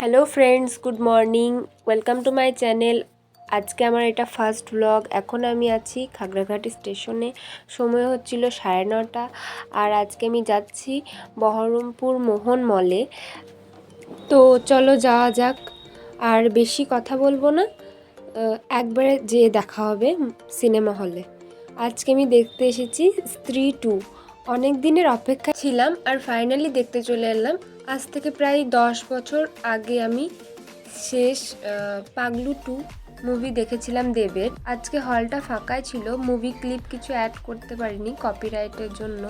Hello friends, good morning, welcome to my channel. আজকে আমার এটা ফার্স্ট ব্লগ। এখন আমি আছি খাগড়াঘাট স্টেশনে। সময় হচ্ছিল 9:30, আর আজকে আমি যাচ্ছি বহরমপুর মোহন মলে। তো চলো যাওয়া যাক। আর বেশি কথা বলবো না, একবারে যেয়ে দেখা হবে সিনেমা হলে। আজকে আমি দেখতে এসেছি স্ত্রী 2। অনেক দিনের অপেক্ষা ছিলাম আর ফাইনালি দেখতে চলে এলাম। আজ থেকে প্রায় 10 বছর আগে আমি শেষ পাগলু 2 মুভি দেখেছিলাম দেবের। আজকে হলটা ফাঁকাই ছিল, মুভি ক্লিপ কিছু অ্যাড করতে পারিনি কপিরাইটের জন্য।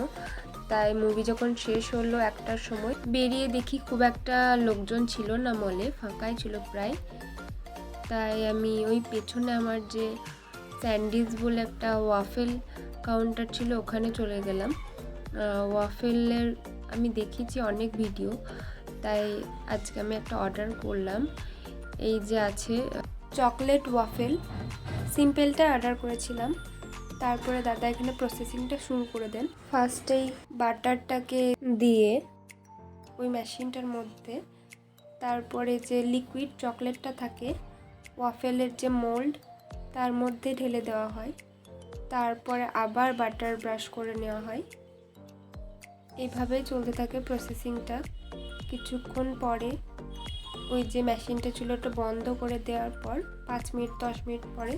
তাই মুভি যখন শেষ হলো 1টার সময়, বেরিয়ে দেখি খুব একটা লোকজন ছিল না মলে, ফাঁকাই ছিল প্রায়। তাই আমি ওই পেছনে আমার যে স্যান্ডিজ বলে একটা ওয়াফেল কাউন্টার ছিল ওখানে চলে গেলাম। ওয়াফেলের আমি দেখেছি অনেক ভিডিও, তাই আজকে আমি একটা অর্ডার করলাম। এই যে আছে চকলেট ওয়াফেল, সিম্পলটা অর্ডার করেছিলাম। তারপরে দাদা এখানে প্রসেসিংটা শুরু করে দেন। ফার্স্টেই বাটারটাকে দিয়ে ওই মেশিনটার মধ্যে, তারপরে যে লিকুইড চকলেটটা থাকে ওয়াফেলের যে মোল্ড, তার মধ্যে ঢেলে দেওয়া হয়। তারপরে আবার বাটার ব্রাশ করে নেওয়া হয়। এইভাবেই চলতে থাকে প্রসেসিংটা। কিছুক্ষণ পরে ওই যে মেশিনটা ছিল ওটা বন্ধ করে দেওয়ার পর 5 মিনিট 10 মিনিট পরে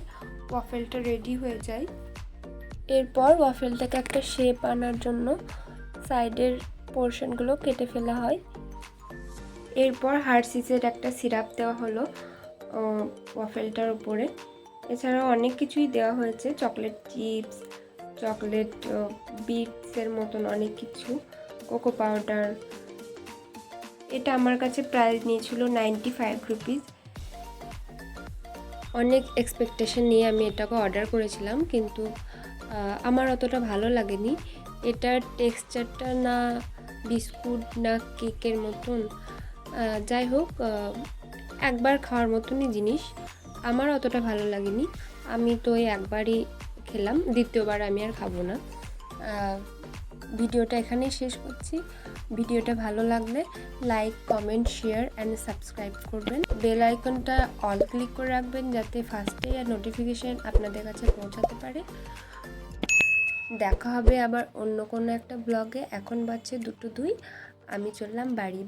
ওয়াফেলটা রেডি হয়ে যায়। এরপর ওয়াফেলটাকে একটা শেপ আনার জন্য সাইডের পোর্শনগুলো কেটে ফেলা হয়। এরপর হার্সিসের একটা সিরাপ দেওয়া হলো ওয়াফেলটার উপরে। এছাড়াও অনেক কিছুই দেওয়া হয়েছে, চকলেট চিপস, চকলেট বিটসের মতন অনেক কিছু, কোকো পাউডার। এটা আমার কাছে প্রাইস নিয়েছিল 95 রুপিস। অনেক এক্সপেকটেশন নিয়ে আমি এটাকে অর্ডার করেছিলাম, কিন্তু আমার অতটা ভালো লাগেনি। এটার টেক্সচারটা না বিস্কুট না কেকের মতন। যাই হোক, একবার খাওয়ার মতনই জিনিস, আমার অতটা ভালো লাগেনি। আমি তো এই একবারই খেলাম, দ্বিতীয়বার আমি আর খাবো না। ভিডিওটা এখানেই শেষ করছি। ভিডিওটা ভালো লাগলে like, comment, share and subscribe করবেন। বেল আইকনটা অল ক্লিক করে রাখবেন যাতে ফার্স্টে আর নোটিফিকেশান আপনাদের কাছে পৌঁছাতে পারে। দেখা হবে আবার অন্য কোনো একটা ব্লগে। এখন বাজছে 2:02, আমি চললাম বাড়ি।